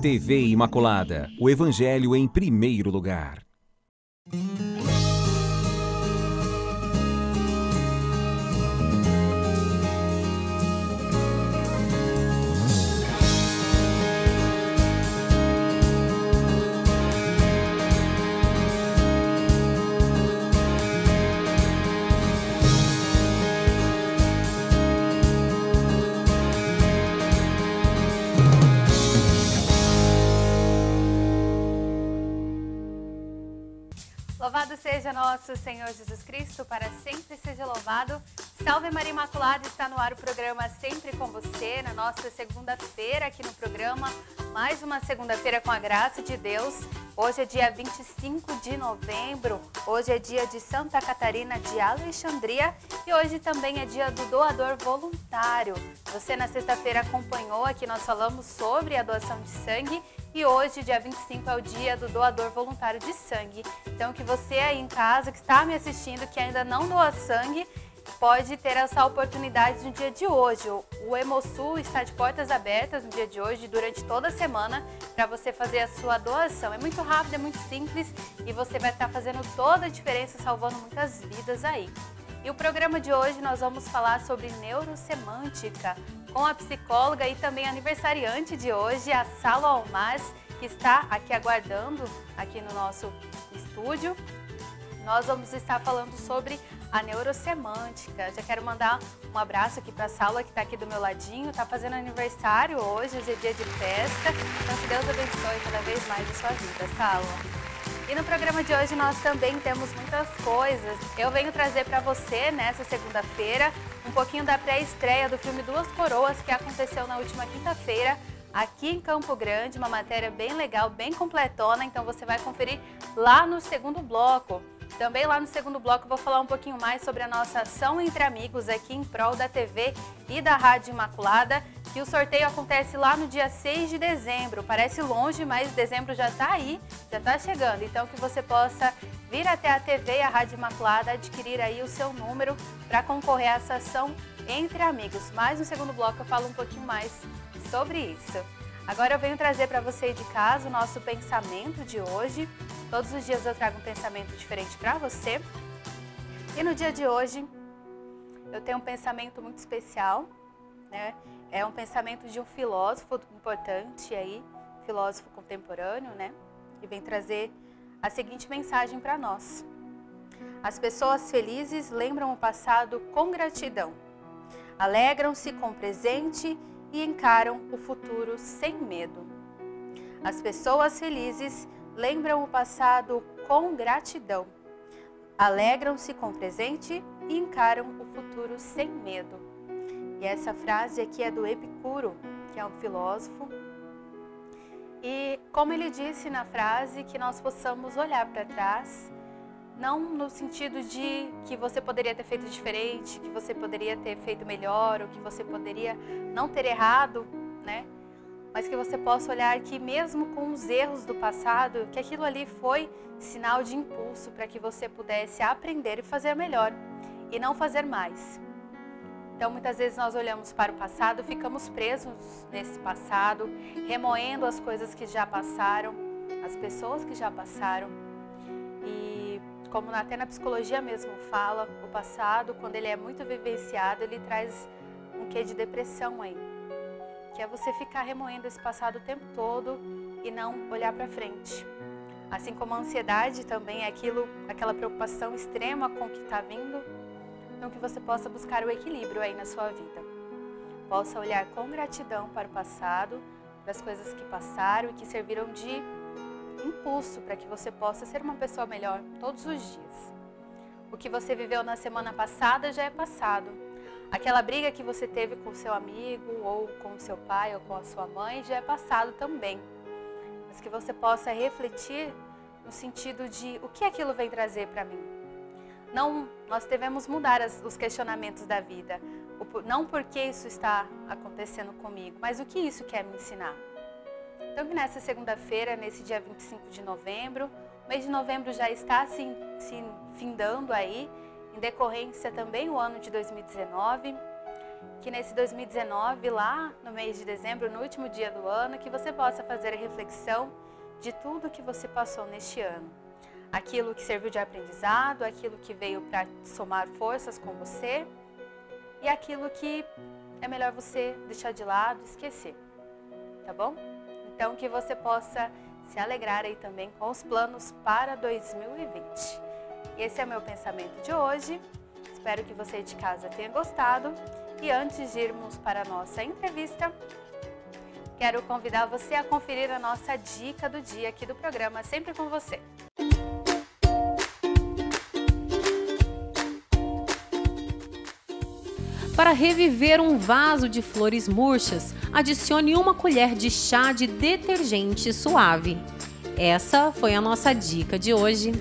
TV Imaculada, o Evangelho em primeiro lugar. Louvado seja nosso Senhor Jesus Cristo, para sempre seja louvado. Salve Maria Imaculada, está no ar o programa Sempre com Você, na nossa segunda-feira aqui no programa. Mais uma segunda-feira com a graça de Deus. Hoje é dia 25 de novembro, hoje é dia de Santa Catarina de Alexandria e hoje também é dia do doador voluntário. Você na sexta-feira acompanhou aqui, nós falamos sobre a doação de sangue. E hoje, dia 25, é o dia do doador voluntário de sangue. Então, que você aí em casa, que está me assistindo, que ainda não doa sangue, pode ter essa oportunidade no dia de hoje. O Hemosul está de portas abertas no dia de hoje, durante toda a semana, para você fazer a sua doação. É muito rápido, é muito simples e você vai estar fazendo toda a diferença, salvando muitas vidas aí. E o programa de hoje nós vamos falar sobre neurosemântica com a psicóloga e também aniversariante de hoje, a Salo Almaz, que está aqui aguardando aqui no nosso estúdio. Nós vamos estar falando sobre a neurosemântica. Já quero mandar um abraço aqui para a Salo, que está aqui do meu ladinho, está fazendo aniversário hoje é dia de festa. Então que Deus abençoe cada vez mais a sua vida, Salo. E no programa de hoje nós também temos muitas coisas. Eu venho trazer para você, nessa segunda-feira, um pouquinho da pré-estreia do filme Duas Coroas, que aconteceu na última quinta-feira, aqui em Campo Grande, uma matéria bem legal, bem completona, então você vai conferir lá no segundo bloco. Também lá no segundo bloco eu vou falar um pouquinho mais sobre a nossa ação entre amigos aqui em prol da TV e da Rádio Imaculada, que o sorteio acontece lá no dia 6 de dezembro. Parece longe, mas dezembro já está aí, já está chegando. Então que você possa vir até a TV e a Rádio Imaculada, adquirir aí o seu número para concorrer a essa ação entre amigos. Mas no segundo bloco eu falo um pouquinho mais sobre isso. Agora eu venho trazer para você de casa o nosso pensamento de hoje. Todos os dias eu trago um pensamento diferente para você. E no dia de hoje eu tenho um pensamento muito especial, né? É um pensamento de um filósofo importante aí, filósofo contemporâneo, né? Que vem trazer a seguinte mensagem para nós. As pessoas felizes lembram o passado com gratidão. Alegram-se com o presente e encaram o futuro sem medo. As pessoas felizes lembram o passado com gratidão. Alegram-se com o presente e encaram o futuro sem medo. E essa frase aqui é do Epicuro, que é um filósofo. E como ele disse na frase, que nós possamos olhar para trás, não no sentido de que você poderia ter feito diferente, que você poderia ter feito melhor, ou que você poderia não ter errado, né? Mas que você possa olhar que mesmo com os erros do passado, que aquilo ali foi sinal de impulso para que você pudesse aprender e fazer melhor e não fazer mais. Então muitas vezes nós olhamos para o passado, ficamos presos nesse passado, remoendo as coisas que já passaram, as pessoas que já passaram. E como até na psicologia mesmo fala, o passado, quando ele é muito vivenciado, ele traz um quê de depressão aí. Que é você ficar remoendo esse passado o tempo todo e não olhar para frente. Assim como a ansiedade também é aquela preocupação extrema com o que está vindo. Então que você possa buscar o equilíbrio aí na sua vida. Possa olhar com gratidão para o passado, para as coisas que passaram e que serviram de impulso para que você possa ser uma pessoa melhor todos os dias. O que você viveu na semana passada já é passado. Aquela briga que você teve com o seu amigo, ou com o seu pai, ou com a sua mãe, já é passado também. Mas que você possa refletir no sentido de o que aquilo vem trazer para mim. Não, nós devemos mudar os questionamentos da vida. Não porque isso está acontecendo comigo, mas o que isso quer me ensinar. Então que nessa segunda-feira, nesse dia 25 de novembro, o mês de novembro já está se findando aí, em decorrência também o ano de 2019, que nesse 2019, lá no mês de dezembro, no último dia do ano, que você possa fazer a reflexão de tudo que você passou neste ano. Aquilo que serviu de aprendizado, aquilo que veio para somar forças com você e aquilo que é melhor você deixar de lado, esquecer, tá bom? Então que você possa se alegrar aí também com os planos para 2020. E esse é o meu pensamento de hoje. Espero que você de casa tenha gostado. E antes de irmos para a nossa entrevista, quero convidar você a conferir a nossa dica do dia aqui do programa Sempre com Você. Para reviver um vaso de flores murchas, adicione 1 colher de chá de detergente suave. Essa foi a nossa dica de hoje.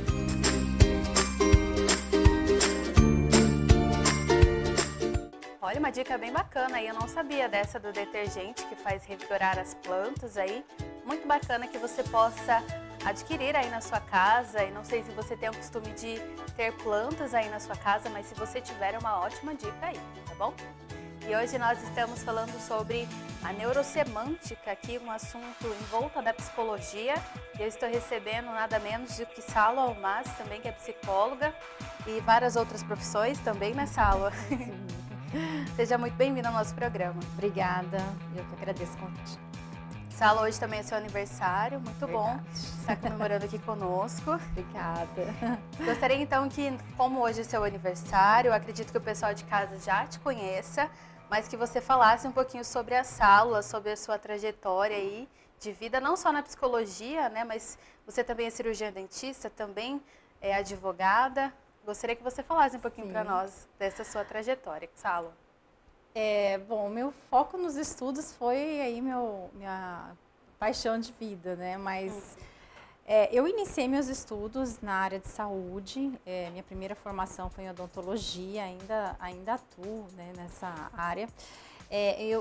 Olha, uma dica bem bacana aí, eu não sabia dessa do detergente que faz revigorar as plantas aí. Muito bacana que você possa adquirir aí na sua casa, e não sei se você tem o costume de ter plantas aí na sua casa, mas se você tiver, é uma ótima dica aí, tá bom? E hoje nós estamos falando sobre a neurosemântica, aqui um assunto em volta da psicologia. Eu estou recebendo nada menos do que Salo Almaz, também que é psicóloga, e várias outras profissões também, né, Salo? Seja muito bem-vinda ao nosso programa. Obrigada, eu que agradeço o convite. Salo, hoje também é seu aniversário, muito bom estar comemorando aqui conosco. Obrigada. Gostaria então que, como hoje é seu aniversário, eu acredito que o pessoal de casa já te conheça, mas que você falasse um pouquinho sobre a Salo, sobre a sua trajetória aí de vida, não só na psicologia, né, mas você também é cirurgiã dentista, também é advogada. Gostaria que você falasse um pouquinho para nós dessa sua trajetória, Salo. Bom, meu foco nos estudos foi aí minha paixão de vida, né? Mas eu iniciei meus estudos na área de saúde. Minha primeira formação foi em odontologia, ainda atuo, né, nessa área.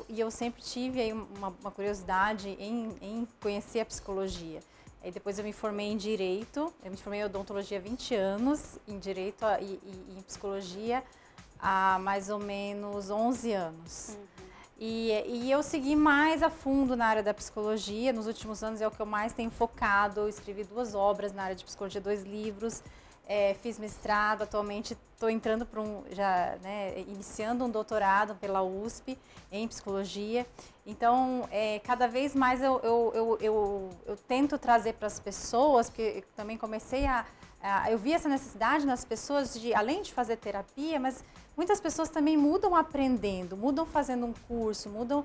Eu sempre tive aí uma curiosidade em conhecer a psicologia. Aí depois eu me formei em Direito, eu me formei em odontologia há 20 anos, em Direito e em Psicologia há mais ou menos 11 anos. E eu segui mais a fundo na área da psicologia, nos últimos anos é o que eu mais tenho focado. Eu escrevi 2 obras na área de psicologia, 2 livros, fiz mestrado, atualmente estou entrando para iniciando um doutorado pela USP em psicologia. Então, cada vez mais eu tento trazer para as pessoas, porque também comecei eu vi essa necessidade nas pessoas de, além de fazer terapia, mas muitas pessoas também mudam aprendendo, mudam fazendo um curso, mudam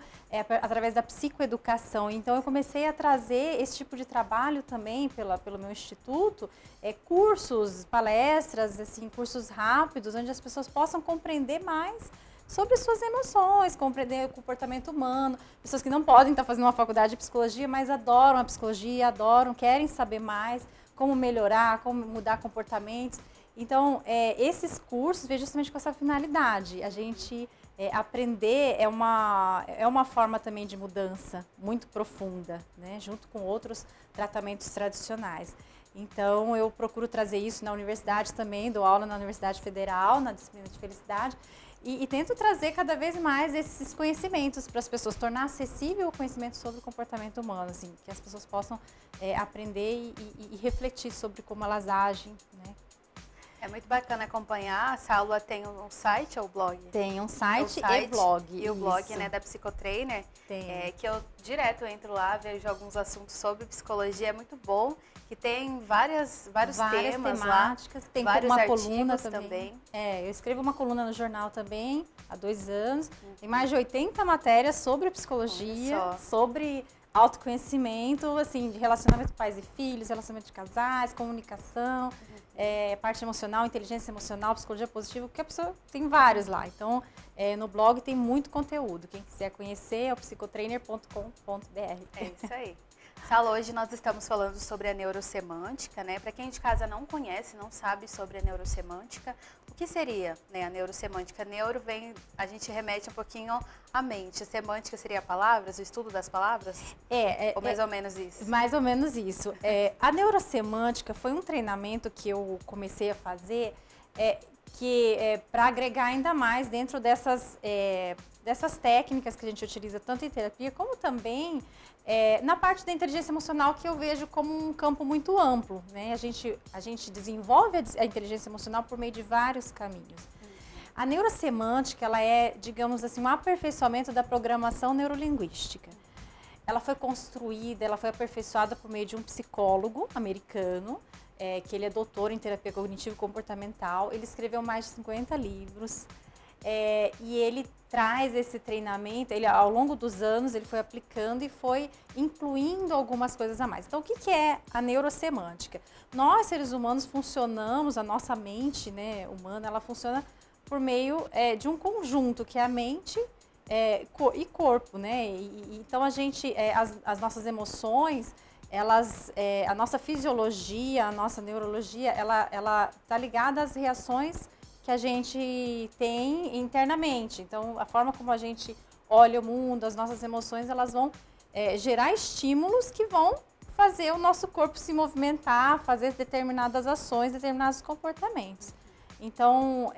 através da psicoeducação. Então, eu comecei a trazer esse tipo de trabalho também pelo meu instituto, cursos, palestras, assim, cursos rápidos, onde as pessoas possam compreender mais sobre suas emoções, compreender o comportamento humano. Pessoas que não podem estar fazendo uma faculdade de psicologia, mas adoram a psicologia, querem saber mais como melhorar, como mudar comportamentos. Então, esses cursos vêm justamente com essa finalidade. A gente aprender é uma forma também de mudança muito profunda, né? Junto com outros tratamentos tradicionais. Então, eu procuro trazer isso na universidade também, dou aula na Universidade Federal, na disciplina de Felicidade, e tento trazer cada vez mais esses conhecimentos para as pessoas, tornar acessível o conhecimento sobre o comportamento humano, assim, que as pessoas possam aprender e refletir sobre como elas agem, né? É muito bacana acompanhar. A Salo tem um site ou blog? Tem um site e blog. E o blog, né, da Psicotrainer, que eu direto entro lá, vejo alguns assuntos sobre psicologia, é muito bom, que tem vários temas temáticas, lá, tem vários uma artigos coluna também. Eu escrevo uma coluna no jornal também, há 2 anos, tem mais de 80 matérias sobre psicologia, sobre autoconhecimento, assim, de relacionamento com pais e filhos, relacionamento de casais, comunicação, parte emocional, inteligência emocional, psicologia positiva, porque a pessoa tem vários lá. Então, no blog tem muito conteúdo. Quem quiser conhecer é o psicotrainer.com.br. É isso aí. Salo, hoje nós estamos falando sobre a neurosemântica, né? Para quem de casa não conhece, não sabe sobre a neurosemântica, o que seria, né, a neurosemântica? Neuro a gente remete um pouquinho à mente. Semântica seria palavras, o estudo das palavras? Ou mais ou menos isso? Mais ou menos isso. A neurosemântica foi um treinamento que eu comecei a fazer para agregar ainda mais dentro dessas dessas técnicas que a gente utiliza tanto em terapia, como também na parte da inteligência emocional, que eu vejo como um campo muito amplo, né? A gente desenvolve a inteligência emocional por meio de vários caminhos. A neurosemântica, ela é, digamos assim, um aperfeiçoamento da programação neurolinguística. Ela foi construída, ela foi aperfeiçoada por meio de um psicólogo americano, que ele é doutor em terapia cognitivo-comportamental. Ele escreveu mais de 50 livros e ele traz esse treinamento, ao longo dos anos, ele foi aplicando e foi incluindo algumas coisas a mais. Então, o que é a neurosemântica? Nós, seres humanos, funcionamos, a nossa mente, né, humana, ela funciona por meio de um conjunto, que é a mente e corpo, né? Então, as nossas emoções, a nossa fisiologia, a nossa neurologia, ela está ligada às reações que a gente tem internamente. Então, a forma como a gente olha o mundo, as nossas emoções, elas vão gerar estímulos que vão fazer o nosso corpo se movimentar, fazer determinadas ações, determinados comportamentos. Então,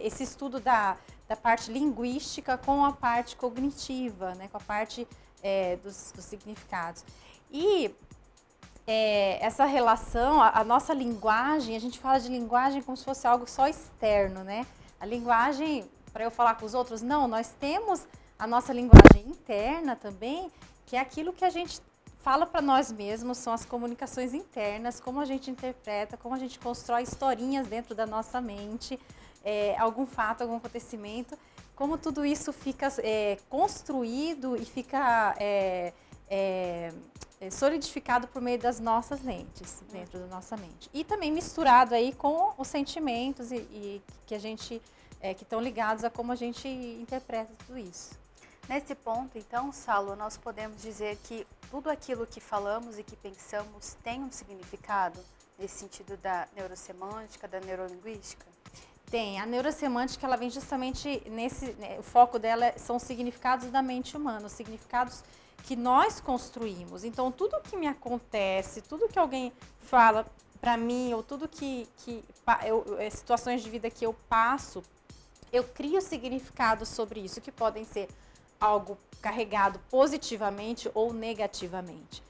esse estudo da parte linguística com a parte cognitiva, né, com a parte dos significados. E essa relação, a nossa linguagem, a gente fala de linguagem como se fosse algo só externo, né? A linguagem, para eu falar com os outros, não, nós temos a nossa linguagem interna também, que é aquilo que a gente fala para nós mesmos, são as comunicações internas, como a gente interpreta, como a gente constrói historinhas dentro da nossa mente, algum fato, algum acontecimento, como tudo isso fica construído e fica solidificado por meio das nossas lentes, dentro da nossa mente. E também misturado aí com os sentimentos e que a gente, que estão ligados a como a gente interpreta tudo isso. Nesse ponto, então, Saulo, nós podemos dizer que tudo aquilo que falamos e que pensamos tem um significado, nesse sentido da neurosemântica, da neurolinguística? Tem. A neurosemântica, ela vem justamente o foco dela são os significados da mente humana, os significados que nós construímos. Então, tudo que me acontece, tudo que alguém fala para mim, ou tudo situações de vida que eu passo, eu crio significados sobre isso, que podem ser algo carregado positivamente ou negativamente.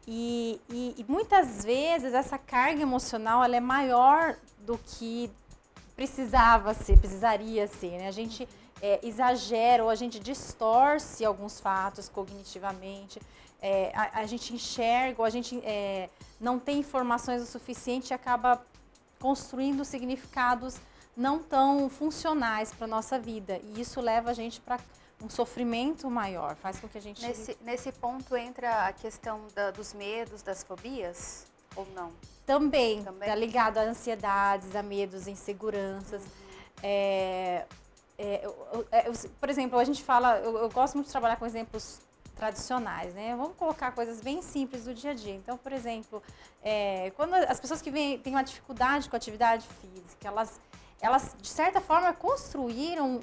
E muitas vezes essa carga emocional ela é maior do que precisaria ser, né? A gente exagera ou a gente distorce alguns fatos cognitivamente, a gente enxerga ou a gente não tem informações o suficiente e acaba construindo significados não tão funcionais para a nossa vida. E isso leva a gente para um sofrimento maior, faz com que a gente... Nesse ponto entra a questão dos medos, das fobias, ou não? Também. Tá ligado a ansiedades, a medos, inseguranças. Por exemplo, a gente fala, eu gosto muito de trabalhar com exemplos tradicionais, né? Vamos colocar coisas bem simples do dia a dia. Então, por exemplo, quando as pessoas que têm uma dificuldade com a atividade física, elas de certa forma construíram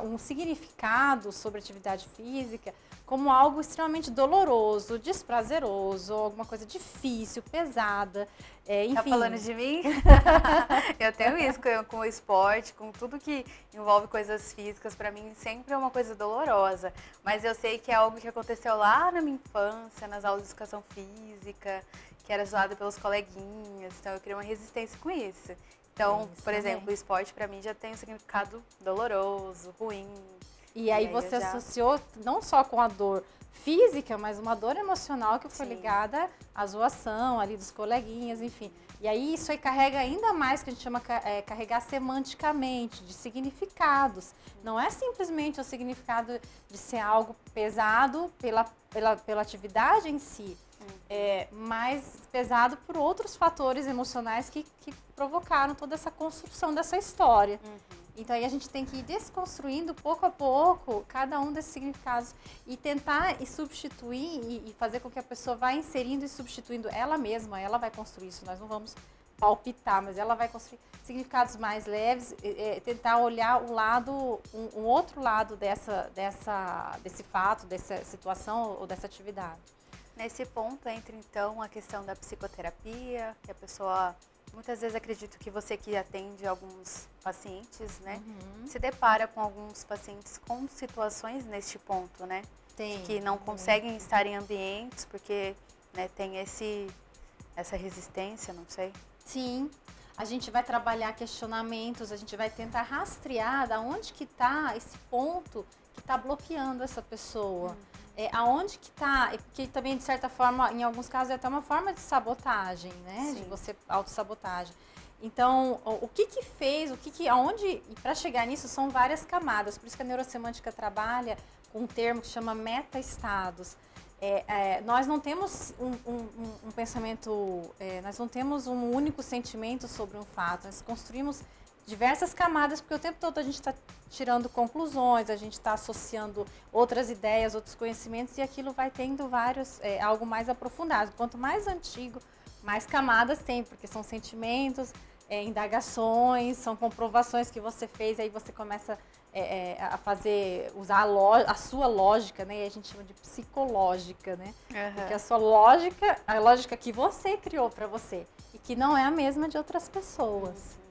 um significado sobre atividade física como algo extremamente doloroso, desprazeroso, alguma coisa difícil, pesada, enfim. Tá falando de mim? Eu tenho isso com o esporte, com tudo que envolve coisas físicas, para mim sempre é uma coisa dolorosa. Mas eu sei que é algo que aconteceu lá na minha infância, nas aulas de educação física, que era zoado pelos coleguinhas, então eu criei uma resistência com isso. Então, por exemplo, o esporte para mim já tem um significado doloroso, ruim. E aí você associou não só com a dor física, mas uma dor emocional que foi ligada à zoação ali dos coleguinhas, enfim. E aí isso aí carrega ainda mais, que a gente chama carregar semanticamente, de significados. Não é simplesmente o significado de ser algo pesado pela atividade em si, mas pesado por outros fatores emocionais que provocaram toda essa construção dessa história. Então aí a gente tem que ir desconstruindo pouco a pouco cada um desses significados e tentar substituir e fazer com que a pessoa vá inserindo e substituindo ela mesma, ela vai construir isso, nós não vamos palpitar, mas ela vai construir significados mais leves, tentar olhar um outro lado desse fato, dessa situação ou dessa atividade. Nesse ponto entra então a questão da psicoterapia, que a pessoa muitas vezes acredito que você que atende alguns pacientes, né, se depara com alguns pacientes com situações neste ponto, né? Que não conseguem estar em ambientes porque, né, tem essa resistência, não sei. Sim, a gente vai trabalhar questionamentos, a gente vai tentar rastrear aonde que está esse ponto que está bloqueando essa pessoa. Aonde que está, porque também de certa forma, em alguns casos é até uma forma de sabotagem, né? Sim. De você, autossabotagem. Então, o que que fez, aonde, e para chegar nisso são várias camadas, por isso que a neurosemântica trabalha com um termo que chama meta-estados. Nós não temos um pensamento, nós não temos um único sentimento sobre um fato, nós construímos diversas camadas, porque o tempo todo a gente está tirando conclusões, a gente está associando outras ideias, outros conhecimentos, e aquilo vai tendo algo mais aprofundado. Quanto mais antigo, mais camadas tem, porque são sentimentos, indagações, são comprovações que você fez, aí você começa a usar a sua lógica, né? E a gente chama de psicológica, né? Porque a sua lógica, a lógica que você criou para você, e que não é a mesma de outras pessoas.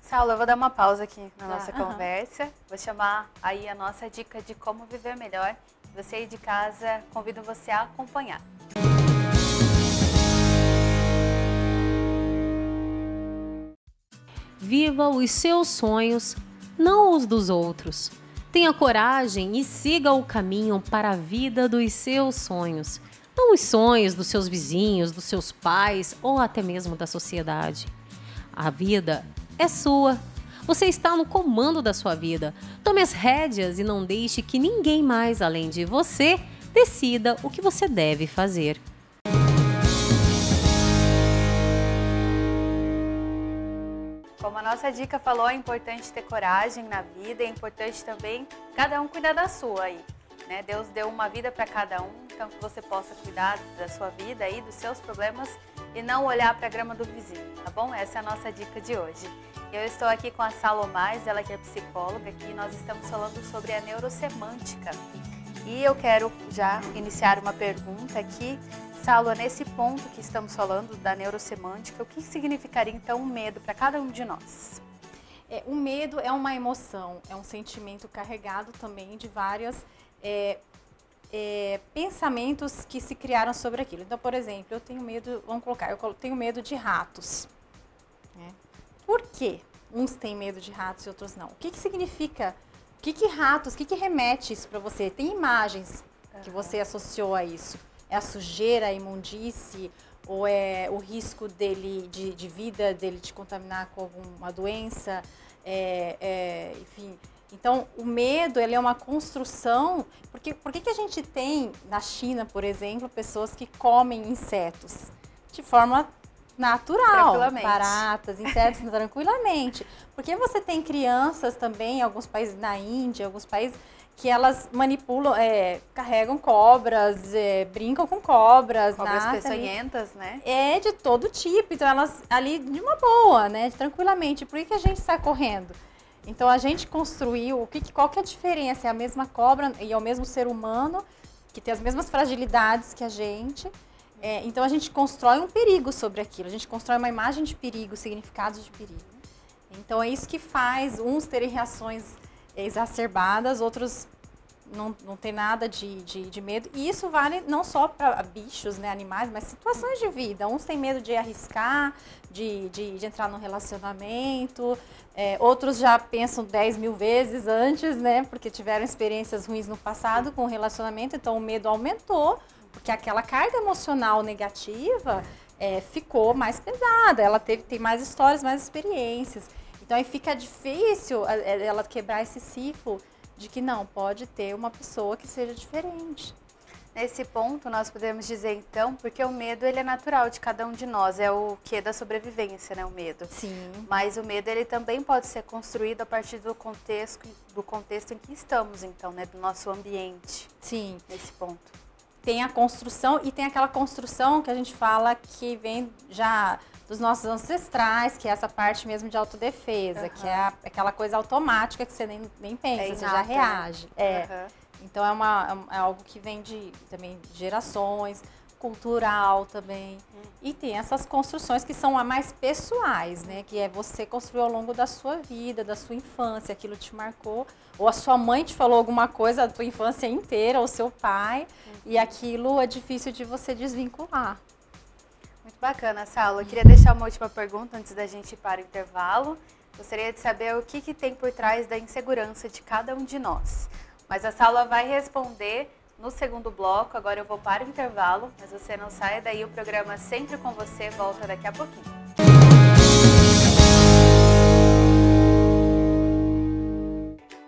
Saulo, eu vou dar uma pausa aqui na nossa conversa. Vou chamar aí a nossa dica de como viver melhor. Você aí de casa, convido você a acompanhar. Viva os seus sonhos, não os dos outros. Tenha coragem e siga o caminho para a vida dos seus sonhos. Não os sonhos dos seus vizinhos, dos seus pais ou até mesmo da sociedade. A vida é sua. Você está no comando da sua vida. Tome as rédeas e não deixe que ninguém mais, além de você, decida o que você deve fazer. Como a nossa dica falou, é importante ter coragem na vida, é importante também cada um cuidar da sua aí, né? Deus deu uma vida para cada um, então que você possa cuidar da sua vida aí, dos seus problemas e não olhar para a grama do vizinho, tá bom? Essa é a nossa dica de hoje. Eu estou aqui com a Salomais, ela que é psicóloga aqui, e nós estamos falando sobre a neurosemântica. E eu quero já iniciar uma pergunta aqui. Salo, nesse ponto que estamos falando da neurosemântica, o que significaria então o medo para cada um de nós? O medo é uma emoção, é um sentimento carregado também de vários pensamentos que se criaram sobre aquilo. Então, por exemplo, eu tenho medo, eu tenho medo de ratos. Né? Por quê? Uns têm medo de ratos e outros não. O que significa? O que ratos, o que remete isso para você? Tem imagens que você associou a isso? É a sujeira, a imundície, ou é o risco dele de vida, dele te contaminar com alguma doença, enfim. Então, o medo, ele é uma construção, por que a gente tem, na China, por exemplo, pessoas que comem insetos de forma natural, baratas, insetos tranquilamente. Porque você tem crianças também, em alguns países na Índia, alguns países que elas manipulam, carregam cobras, brincam com cobras. Cobras peçonhentas, né? De todo tipo. Então, elas ali de uma boa, né? Tranquilamente. Por que a gente está correndo? Então, a gente construiu, qual que é a diferença? É a mesma cobra e é o mesmo ser humano, que tem as mesmas fragilidades que a gente. Então, a gente constrói um perigo sobre aquilo. A gente constrói uma imagem de perigo, significados de perigo. Então, é isso que faz uns terem reações exacerbadas, outros não tem nada de medo. E isso vale não só para bichos, né, animais, mas situações de vida. Uns têm medo de arriscar, de entrar num relacionamento. Outros já pensam 10 mil vezes antes, né, porque tiveram experiências ruins no passado com o relacionamento. Então, o medo aumentou, porque aquela carga emocional negativa ficou mais pesada. Ela tem mais histórias, mais experiências. Então, aí fica difícil ela quebrar esse ciclo de que não, pode ter uma pessoa que seja diferente. Nesse ponto, nós podemos dizer, então, porque o medo, ele é natural de cada um de nós, é o que da sobrevivência, né, o medo. Sim. Mas o medo, ele também pode ser construído a partir do contexto em que estamos, então, né, do nosso ambiente. Sim. Nesse ponto. Tem a construção e tem aquela construção que a gente fala que vem já dos nossos ancestrais, que é essa parte mesmo de autodefesa, que é aquela coisa automática que você nem pensa, você já reage. Então, é algo que vem também de gerações, cultural também. E tem essas construções que são a mais pessoais, né? Que é você construir ao longo da sua vida, da sua infância, aquilo te marcou. Ou a sua mãe te falou alguma coisa da tua infância inteira, ou seu pai, e aquilo é difícil de você desvincular. Muito bacana essa aula. Eu queria deixar uma última pergunta antes da gente ir para o intervalo. Gostaria de saber o que tem por trás da insegurança de cada um de nós. Mas a Sala vai responder no segundo bloco. Agora eu vou para o intervalo, mas você não saia daí. O programa Sempre com Você volta daqui a pouquinho.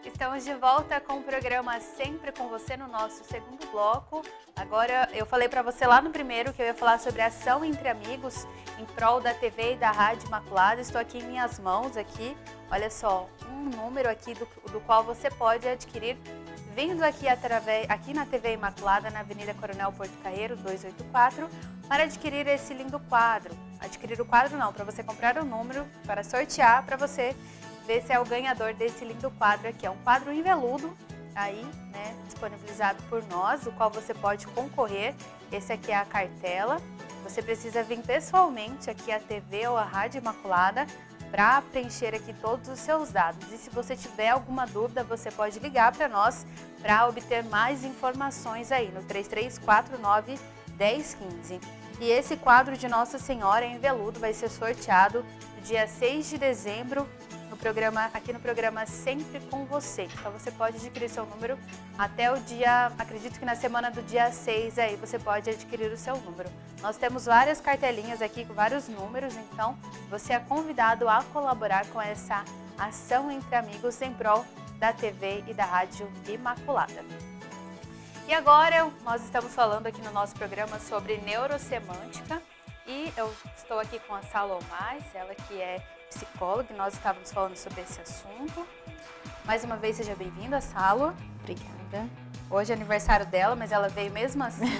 Estamos de volta com o programa Sempre com Você no nosso segundo bloco. Agora, eu falei para você lá no primeiro que eu ia falar sobre a ação entre amigos em prol da TV e da Rádio Imaculada. Estou aqui em minhas mãos, aqui, olha só, um número aqui do qual você pode adquirir vindo aqui aqui na TV Imaculada, na Avenida Coronel Porto Carreiro, 284, para adquirir esse lindo quadro. Adquirir o quadro não, para você comprar o número, para sortear, para você ver se é o ganhador desse lindo quadro aqui. É um quadro em veludo, aí, né, disponibilizado por nós, o qual você pode concorrer. Esse aqui é a cartela. Você precisa vir pessoalmente aqui à TV ou à Rádio Imaculada para preencher aqui todos os seus dados. E se você tiver alguma dúvida, você pode ligar para nós para obter mais informações aí no 3349-1015. E esse quadro de Nossa Senhora em veludo vai ser sorteado no dia 6 de dezembro, aqui no programa Sempre com Você. Então você pode adquirir seu número até o dia, acredito que na semana do dia 6 aí você pode adquirir o seu número. Nós temos várias cartelinhas aqui com vários números, então você é convidado a colaborar com essa ação entre amigos em prol da TV e da Rádio Imaculada. E agora nós estamos falando aqui no nosso programa sobre neurosemântica e eu estou aqui com a Salomás, ela que é psicóloga, e nós estávamos falando sobre esse assunto. Mais uma vez, seja bem-vinda, Salo. Obrigada. Hoje é aniversário dela, mas ela veio mesmo assim.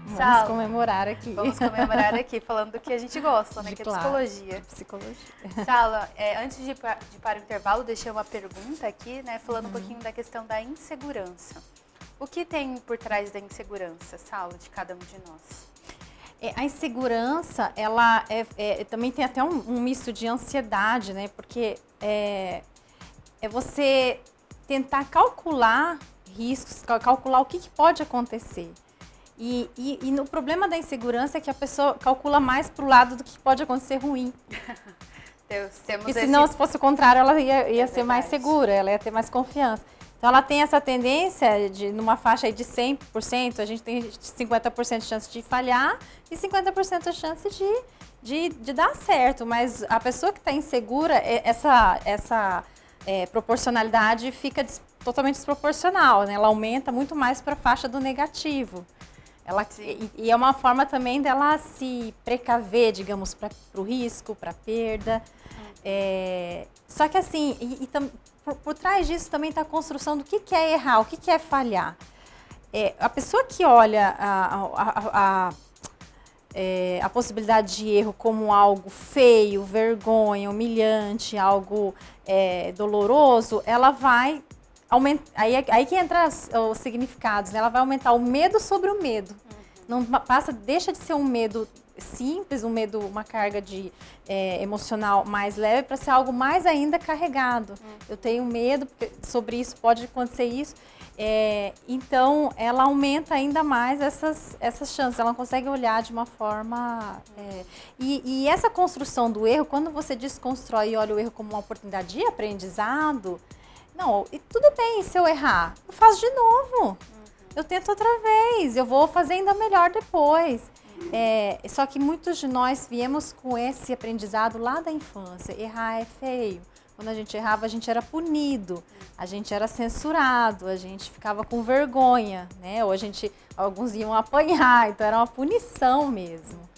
Vamos comemorar aqui. Vamos comemorar aqui, falando do que a gente gosta, né? Que é psicologia. Psicologia. Sala, antes de ir para o intervalo, deixei uma pergunta aqui, né? Falando um pouquinho da questão da insegurança. O que tem por trás da insegurança, Sala, de cada um de nós? A insegurança, ela também tem até um misto de ansiedade, né? Porque é você tentar calcular riscos, calcular o que pode acontecer. E o problema da insegurança é que a pessoa calcula mais para o lado do que pode acontecer ruim. Porque senão, se fosse o contrário, ela ia ser mais segura, ela ia ter mais confiança. Então, ela tem essa tendência de, numa faixa aí de 100%, a gente tem 50% de chance de falhar e 50% de chance de dar certo. Mas a pessoa que está insegura, essa proporcionalidade fica totalmente desproporcional, né? Ela aumenta muito mais para a faixa do negativo. E é uma forma também dela se precaver, digamos, para o risco, para a perda. Só que assim, por trás disso também está a construção do que é errar, o que é falhar. A pessoa que olha a possibilidade de erro como algo feio, vergonha, humilhante, algo doloroso, ela vai aumentar. Aí que entra os significados, né? Ela vai aumentar o medo sobre o medo. Não deixa de ser um medo simples, uma carga emocional mais leve para ser algo mais ainda carregado. Eu tenho medo, porque sobre isso pode acontecer isso. Então, ela aumenta ainda mais essas chances. Ela não consegue olhar de uma forma... E essa construção do erro, quando você desconstrói e olha o erro como uma oportunidade de aprendizado, não, e tudo bem se eu errar, eu faço de novo. Eu tento outra vez, eu vou fazer ainda melhor depois. Só que muitos de nós viemos com esse aprendizado lá da infância. Errar é feio. Quando a gente errava, a gente era punido, a gente era censurado, a gente ficava com vergonha, né? Ou alguns iam apanhar, então era uma punição mesmo.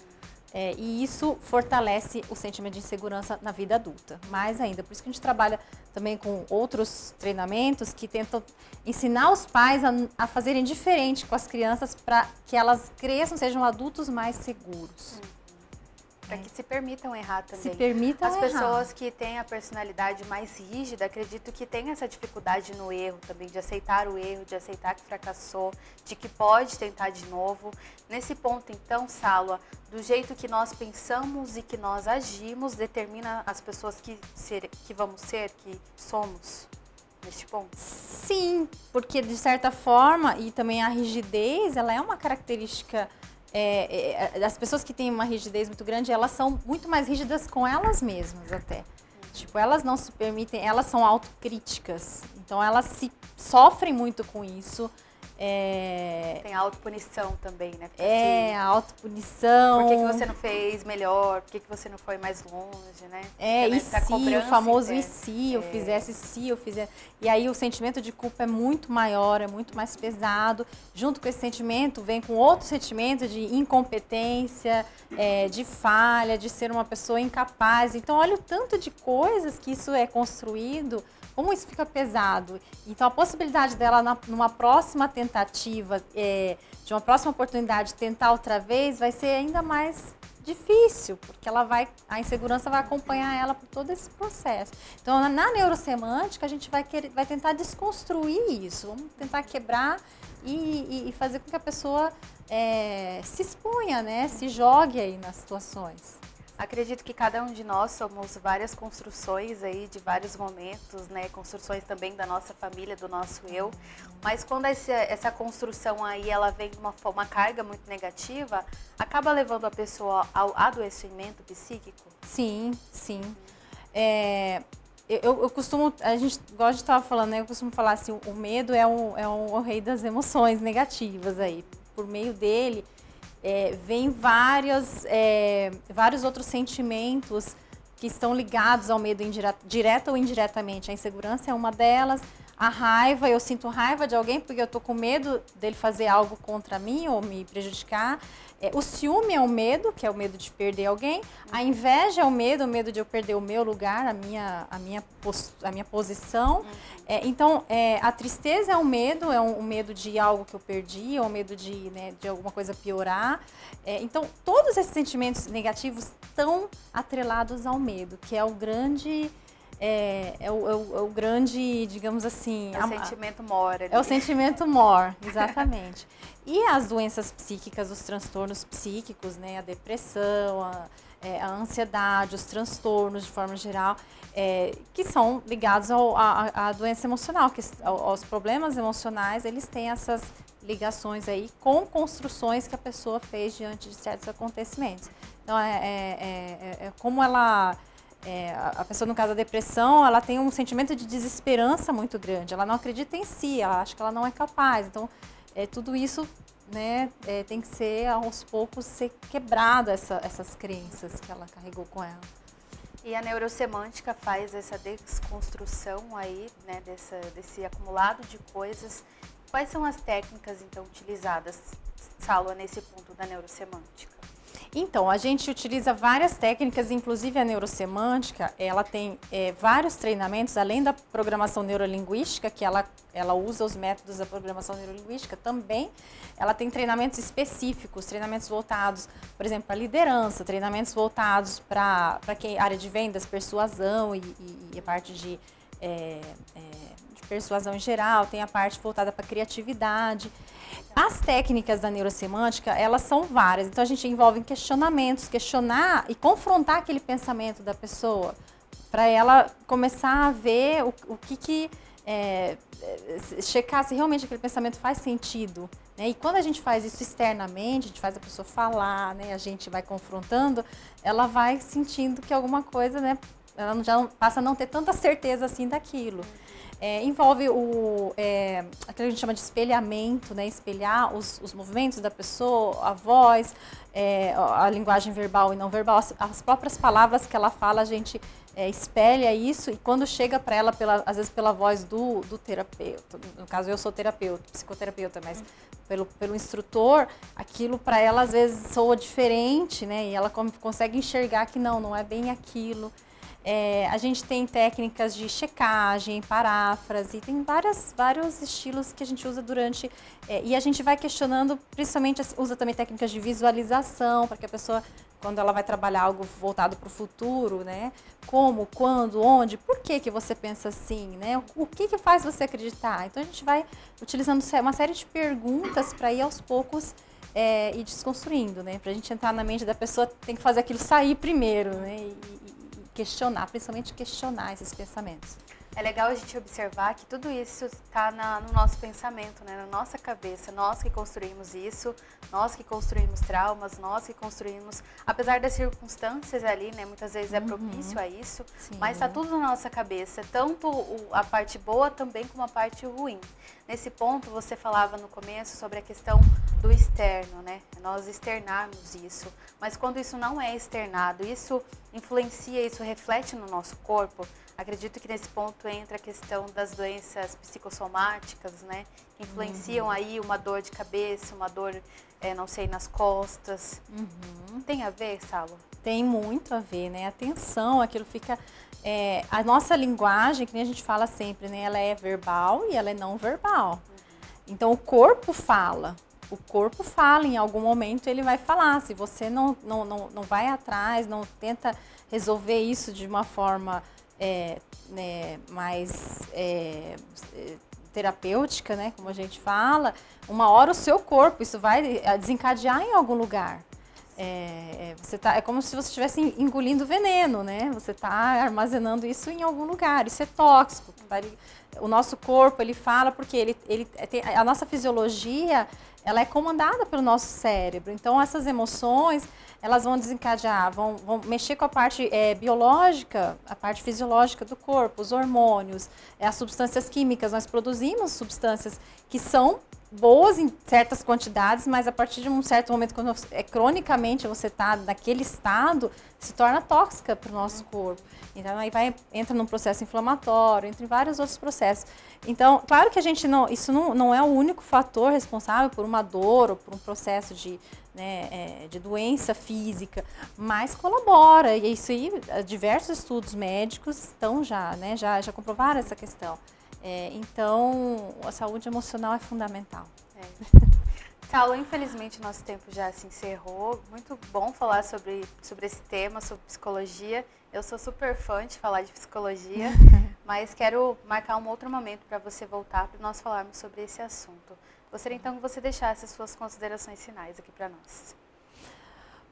E isso fortalece o sentimento de insegurança na vida adulta, mais ainda. Por isso que a gente trabalha também com outros treinamentos que tentam ensinar os pais a fazerem diferente com as crianças para que elas cresçam, sejam adultos mais seguros. Para que se permitam errar também. Se permitam As errar. pessoas que têm a personalidade mais rígida, acredito que tem essa dificuldade no erro também, de aceitar o erro, de aceitar que fracassou, de que pode tentar de novo. Nesse ponto, então, Sálua, do jeito que nós pensamos e que nós agimos, determina as pessoas que vamos ser, que somos, neste ponto? Sim, porque de certa forma, e também a rigidez, ela é uma característica... as pessoas que têm uma rigidez muito grande, elas são muito mais rígidas com elas mesmas até. Tipo, elas não se permitem, elas são autocríticas. Então, elas sofrem muito com isso. Tem a autopunição também, né? A autopunição. Por que você não fez melhor? Por que você não foi mais longe, né? E se, o famoso e se eu fizesse, se eu fizesse. E aí o sentimento de culpa é muito maior, é muito mais pesado. Junto com esse sentimento vem com outro sentimento de incompetência, de falha, de ser uma pessoa incapaz. Então olha o tanto de coisas que isso é construído, como isso fica pesado. Então a possibilidade dela numa próxima tentativa, de uma próxima oportunidade tentar outra vez, vai ser ainda mais difícil, porque a insegurança vai acompanhar ela por todo esse processo. Então na neurosemântica a gente vai tentar desconstruir isso, vamos tentar quebrar e fazer com que a pessoa se exponha, né? Se jogue aí nas situações. Acredito que cada um de nós somos várias construções aí de vários momentos, né? Construções também da nossa família, do nosso eu. Mas quando essa construção aí, ela vem de uma carga muito negativa, acaba levando a pessoa ao adoecimento psíquico? Sim, sim. Eu costumo, a gente, igual a gente estava falando, né? Eu costumo falar assim, o medo é o rei das emoções negativas aí. Por meio dele... vem vários outros sentimentos que estão ligados ao medo direta ou indiretamente. A insegurança é uma delas. A raiva, eu sinto raiva de alguém porque eu estou com medo dele fazer algo contra mim ou me prejudicar. O ciúme é o medo, que é o medo de perder alguém. A inveja é o medo de eu perder o meu lugar, a minha posição. Então, a tristeza é um medo de algo que eu perdi, ou um medo de alguma coisa piorar. Então, todos esses sentimentos negativos estão atrelados ao medo, que é o grande... o grande, digamos assim... É o sentimento mor. É o sentimento mor, exatamente. E as doenças psíquicas, os transtornos psíquicos, né? A depressão, a ansiedade, os transtornos de forma geral, que são ligados à doença emocional, aos problemas emocionais, eles têm essas ligações aí com construções que a pessoa fez diante de certos acontecimentos. Então, como ela... a pessoa, no caso da depressão, ela tem um sentimento de desesperança muito grande. Ela não acredita em si, ela acha que ela não é capaz. Então, tudo isso, né, tem que ser, aos poucos, ser quebrado, essas crenças que ela carregou com ela. E a neurosemântica faz essa desconstrução aí, né, desse acumulado de coisas. Quais são as técnicas, então, utilizadas, Sálua, nesse ponto da neurosemântica? Então, a gente utiliza várias técnicas, inclusive a neurosemântica, ela tem vários treinamentos, além da programação neurolinguística, que ela usa os métodos da programação neurolinguística, também ela tem treinamentos específicos, treinamentos voltados, por exemplo, para liderança, treinamentos voltados para a área de vendas, persuasão e a parte de persuasão em geral, tem a parte voltada para criatividade. As técnicas da neurosemântica, elas são várias, então a gente envolve em questionamentos, questionar e confrontar aquele pensamento da pessoa, para ela começar a ver checar se realmente aquele pensamento faz sentido, né? E quando a gente faz isso externamente, a gente faz a pessoa falar, né? A gente vai confrontando, ela vai sentindo que alguma coisa, né? Ela já passa a não ter tanta certeza assim daquilo. Envolve aquilo que a gente chama de espelhamento, né? Espelhar os movimentos da pessoa, a voz, a linguagem verbal e não verbal, as próprias palavras que ela fala, a gente espelha isso, e quando chega para ela, às vezes pela voz do terapeuta, no caso eu sou terapeuta, psicoterapeuta, mas pelo instrutor, aquilo para ela às vezes soa diferente, né? E ela consegue enxergar que não é bem aquilo. A gente tem técnicas de checagem, paráfrase, tem vários estilos que a gente usa durante... e a gente vai questionando, principalmente usa também técnicas de visualização, para que a pessoa quando ela vai trabalhar algo voltado para o futuro, né? Como, quando, onde, por que você pensa assim, né? O que faz você acreditar? Então a gente vai utilizando uma série de perguntas para ir aos poucos ir desconstruindo, né? Para a gente entrar na mente da pessoa, tem que fazer aquilo sair primeiro, né? E questionar, principalmente questionar esses pensamentos. É legal a gente observar que tudo isso está no nosso pensamento, né? Na nossa cabeça. Nós que construímos isso, nós que construímos traumas, nós que construímos, apesar das circunstâncias ali, né? Muitas vezes é propício a isso, sim, mas está tudo na nossa cabeça, tanto a parte boa também como a parte ruim. Nesse ponto, você falava no começo sobre a questão do externo, né? Nós externarmos isso, mas quando isso não é externado, isso influencia, isso reflete no nosso corpo. Acredito que nesse ponto entra a questão das doenças psicossomáticas, né? Que influenciam aí uma dor de cabeça, uma dor, não sei, nas costas. Tem a ver, Salo? Tem muito a ver, né? Atenção, aquilo fica... a nossa linguagem, que nem a gente fala sempre, né? Ela é verbal e ela é não verbal. Então, o corpo fala. O corpo fala, em algum momento ele vai falar. Se você não vai atrás, não tenta resolver isso de uma forma... mais terapêutica, né, como a gente fala, uma hora o seu corpo, isso vai desencadear em algum lugar. É como se você estivesse engolindo veneno, né? Você está armazenando isso em algum lugar, isso é tóxico. O nosso corpo, ele fala porque a nossa fisiologia, ela é comandada pelo nosso cérebro. Então, essas emoções, elas vão desencadear, vão mexer com a parte biológica, a parte fisiológica do corpo, os hormônios, as substâncias químicas. Nós produzimos substâncias que são boas em certas quantidades, mas a partir de um certo momento, quando cronicamente você está naquele estado, se torna tóxica para o nosso corpo. Então, aí entra num processo inflamatório, entra em vários outros processos. Então, claro que isso não é o único fator responsável por uma dor ou por um processo de doença física, mas colabora. E isso aí, diversos estudos médicos estão já comprovaram essa questão. Então, a saúde emocional é fundamental. Saulo, infelizmente nosso tempo já se encerrou. Muito bom falar sobre esse tema, sobre psicologia. Eu sou super fã de falar de psicologia, mas quero marcar um outro momento para você voltar para nós falarmos sobre esse assunto. Gostaria então que você deixasse as suas considerações finais aqui para nós.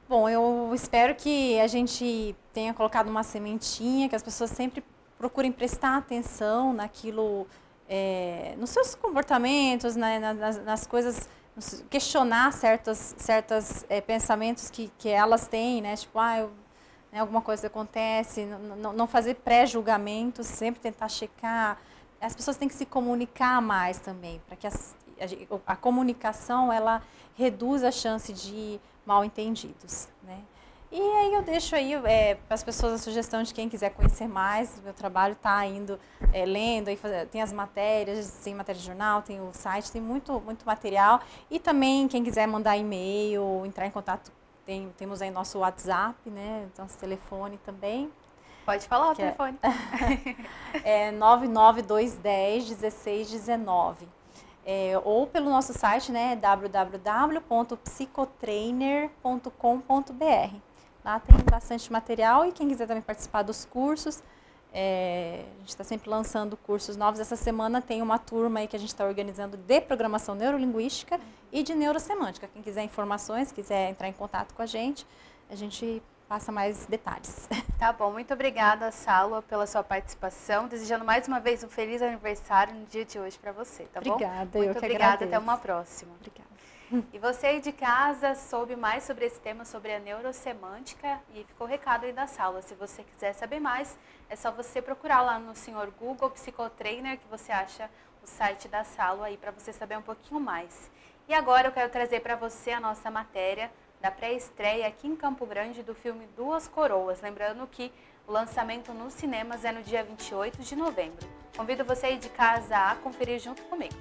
Bom, eu espero que a gente tenha colocado uma sementinha, que as pessoas sempre procurem prestar atenção naquilo, nos seus comportamentos, nas coisas, questionar certos pensamentos que elas têm, né? Tipo, alguma coisa acontece, não fazer pré-julgamentos, sempre tentar checar. As pessoas têm que se comunicar mais também, para que a comunicação, ela reduz a chance de mal-entendidos, né? E aí eu deixo aí para as pessoas a sugestão de quem quiser conhecer mais do meu trabalho, está indo lendo, aí tem as matérias, tem matéria de jornal, tem o site, tem muito material. E também quem quiser mandar e-mail, entrar em contato, temos aí nosso WhatsApp, né? Então, esse telefone também. Pode falar o telefone. 99210-1619. Ou pelo nosso site, né? www.psicotrainer.com.br. Lá tem bastante material e quem quiser também participar dos cursos, a gente está sempre lançando cursos novos. Essa semana tem uma turma aí que a gente está organizando de programação neurolinguística e de neurosemântica. Quem quiser informações, quiser entrar em contato com a gente passa mais detalhes. Tá bom, muito obrigada, Salo, pela sua participação. Desejando mais uma vez um feliz aniversário no dia de hoje para você, tá bom? Obrigada, muito obrigada, até uma próxima. Obrigada. E você aí de casa soube mais sobre esse tema, sobre a neurosemântica, e ficou o recado aí da Salo. Se você quiser saber mais, é só você procurar lá no Sr. Google Psicotrainer, que você acha o site da Salo aí para você saber um pouquinho mais. E agora eu quero trazer para você a nossa matéria da pré-estreia aqui em Campo Grande do filme Duas Coroas. Lembrando que o lançamento nos cinemas é no dia 28 de novembro. Convido você aí de casa a conferir junto comigo.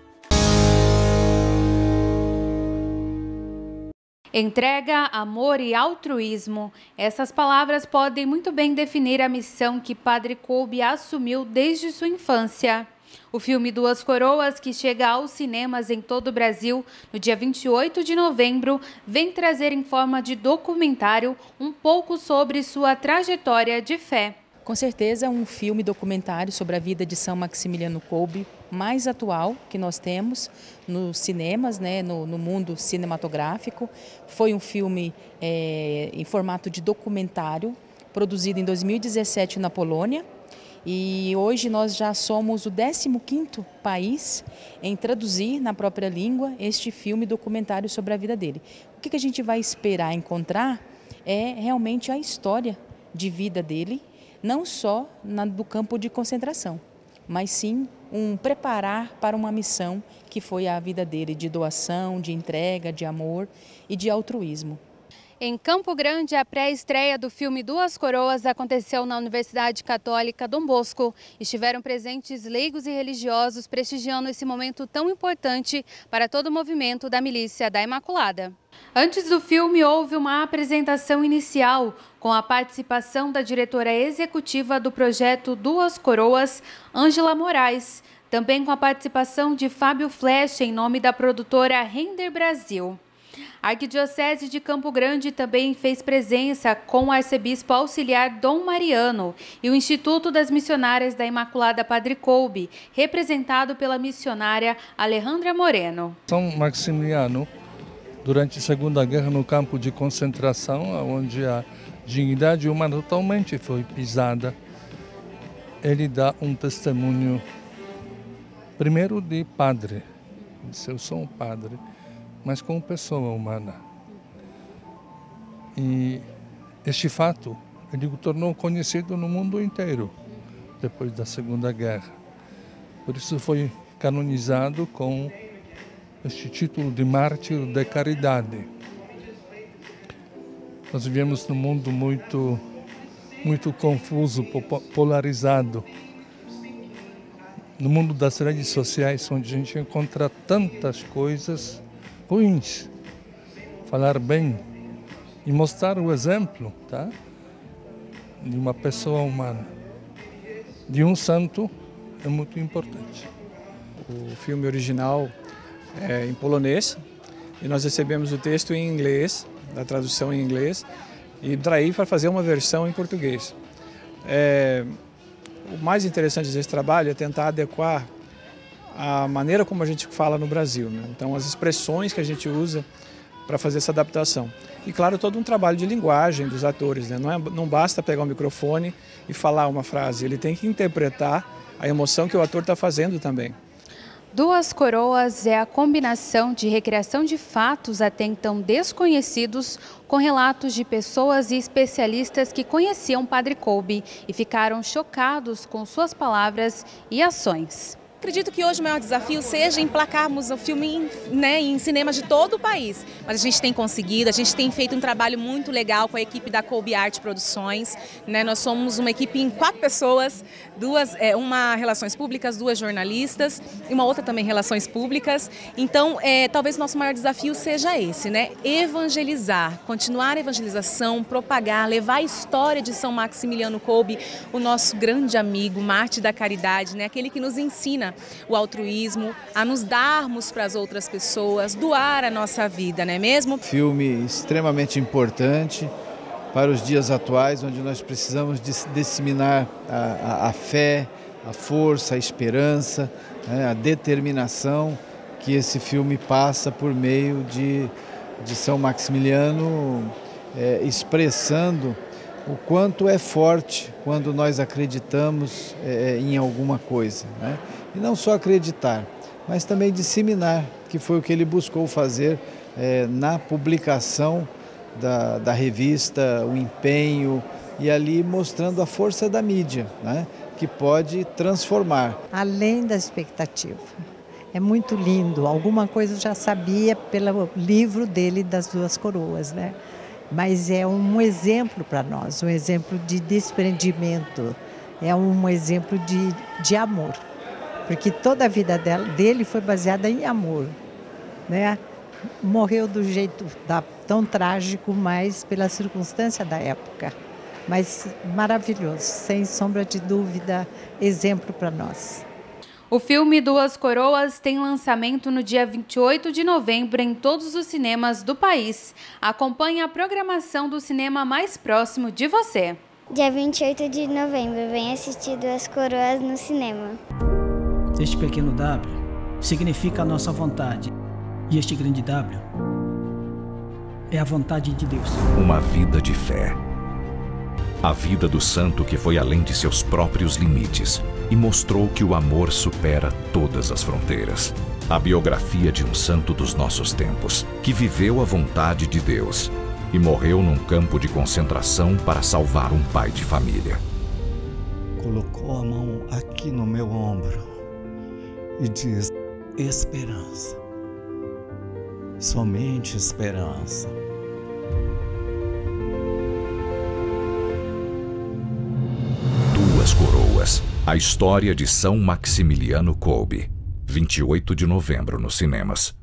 Entrega, amor e altruísmo. Essas palavras podem muito bem definir a missão que Padre Kolbe assumiu desde sua infância. O filme Duas Coroas, que chega aos cinemas em todo o Brasil no dia 28 de novembro, vem trazer em forma de documentário um pouco sobre sua trajetória de fé. Com certeza é um filme documentário sobre a vida de São Maximiliano Kolbe, mais atual que nós temos nos cinemas, né, no mundo cinematográfico. Foi um filme em formato de documentário, produzido em 2017 na Polônia. E hoje nós já somos o 15º país em traduzir na própria língua este filme documentário sobre a vida dele. O que a gente vai esperar encontrar é realmente a história de vida dele, não só do campo de concentração, mas sim um preparar para uma missão que foi a vida dele de doação, de entrega, de amor e de altruísmo. Em Campo Grande, a pré-estreia do filme Duas Coroas aconteceu na Universidade Católica Dom Bosco. Estiveram presentes leigos e religiosos prestigiando esse momento tão importante para todo o movimento da Milícia da Imaculada. Antes do filme, houve uma apresentação inicial com a participação da diretora executiva do projeto Duas Coroas, Ângela Moraes, também com a participação de Fábio Flecha em nome da produtora Render Brasil. A Arquidiocese de Campo Grande também fez presença com o arcebispo auxiliar Dom Mariano e o Instituto das Missionárias da Imaculada Padre Kolbe, representado pela missionária Alejandra Moreno. São Maximiliano, durante a Segunda Guerra no campo de concentração, onde a dignidade humana totalmente foi pisada, ele dá um testemunho, primeiro de padre, eu sou um padre, mas como pessoa humana. E este fato, ele o tornou conhecido no mundo inteiro, depois da Segunda Guerra. Por isso foi canonizado com este título de mártir de caridade. Nós vivemos num mundo muito confuso, polarizado. No mundo das redes sociais, onde a gente encontra tantas coisas ruins. Falar bem e mostrar o exemplo, tá? De uma pessoa humana, de um santo, é muito importante. O filme original é em polonês e nós recebemos o texto em inglês, da tradução em inglês, e daí para fazer uma versão em português. O mais interessante desse trabalho é tentar adequar a maneira como a gente fala no Brasil, né? Então, as expressões que a gente usa para fazer essa adaptação. E, claro, todo um trabalho de linguagem dos atores, né? Não basta pegar o microfone e falar uma frase, ele tem que interpretar a emoção que o ator está fazendo também. Duas Coroas é a combinação de recriação de fatos até então desconhecidos com relatos de pessoas e especialistas que conheciam Padre Kolbe e ficaram chocados com suas palavras e ações. Acredito que hoje o maior desafio seja emplacarmos o filme em cinemas de todo o país. Mas a gente tem conseguido, a gente tem feito um trabalho muito legal com a equipe da Kolbe Art Produções. Nós somos uma equipe em 4 pessoas, uma relações públicas, 2 jornalistas e uma outra também relações públicas. Então, talvez o nosso maior desafio seja esse, né? Evangelizar, continuar a evangelização, propagar, levar a história de São Maximiliano Kolbe, o nosso grande amigo, mártir da caridade, né? Aquele que nos ensina o altruísmo, a nos darmos para as outras pessoas, doar a nossa vida, não é mesmo? Filme extremamente importante para os dias atuais, onde nós precisamos disseminar a fé, a força, a esperança, né, a determinação que esse filme passa por meio de São Maximiliano, expressando o quanto é forte quando nós acreditamos em alguma coisa, né? E não só acreditar, mas também disseminar, que foi o que ele buscou fazer na publicação da revista, o empenho, e ali mostrando a força da mídia, né? Que pode transformar. Além da expectativa. É muito lindo, alguma coisa eu já sabia pelo livro dele das Duas Coroas, né? Mas é um exemplo para nós, um exemplo de desprendimento, é um exemplo de amor, porque toda a vida dele foi baseada em amor, né? Morreu do jeito tão trágico, mas pela circunstância da época, mas maravilhoso, sem sombra de dúvida, exemplo para nós. O filme Duas Coroas tem lançamento no dia 28 de novembro em todos os cinemas do país. Acompanhe a programação do cinema mais próximo de você. Dia 28 de novembro, vem assistir Duas Coroas no cinema. Este pequeno W significa a nossa vontade. E este grande W é a vontade de Deus. Uma vida de fé. A vida do santo que foi além de seus próprios limites e mostrou que o amor supera todas as fronteiras. A biografia de um santo dos nossos tempos, que viveu a vontade de Deus e morreu num campo de concentração para salvar um pai de família. Colocou a mão aqui no meu ombro e diz: esperança. Somente esperança. Duas Coroas. A história de São Maximiliano Kolbe. 28 de novembro nos cinemas.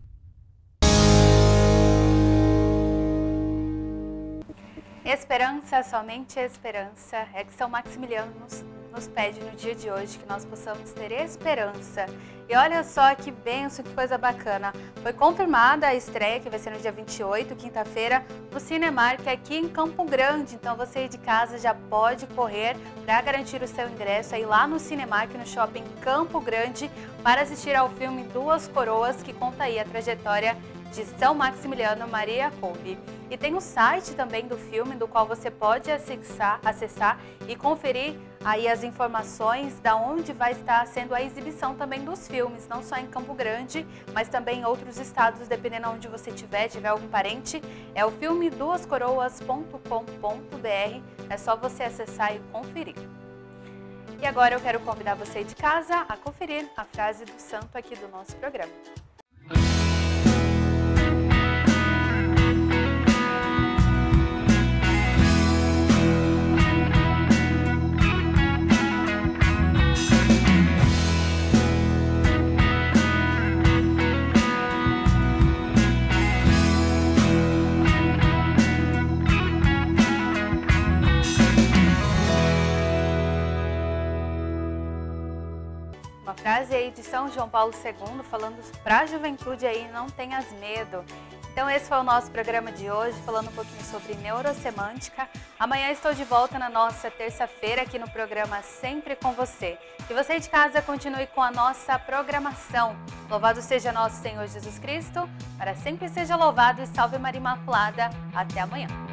Esperança, somente esperança. É que São Maximiliano nos pede no dia de hoje que nós possamos ter esperança. E olha só que bênção, que coisa bacana. Foi confirmada a estreia, que vai ser no dia 28, quinta-feira, no Cinemark, aqui em Campo Grande. Então você aí de casa já pode correr para garantir o seu ingresso aí lá no Cinemark, no Shopping Campo Grande, para assistir ao filme Duas Coroas, que conta aí a trajetória de São Maximiliano Maria Kolbe. E tem o site também do filme, do qual você pode acessar e conferir aí as informações da onde vai estar sendo a exibição também dos filmes, não só em Campo Grande, mas também em outros estados, dependendo de onde você tiver algum parente. É o filme duascoroas.com.br, é só você acessar e conferir. E agora eu quero convidar você de casa a conferir a frase do santo aqui do nosso programa. Uma frase aí de São João Paulo II, falando para a juventude aí, não tenhas medo. Então esse foi o nosso programa de hoje, falando um pouquinho sobre neurosemântica. Amanhã estou de volta na nossa terça-feira aqui no programa Sempre com Você. E você de casa continue com a nossa programação. Louvado seja nosso Senhor Jesus Cristo, para sempre seja louvado, e salve Maria Imaculada. Até amanhã.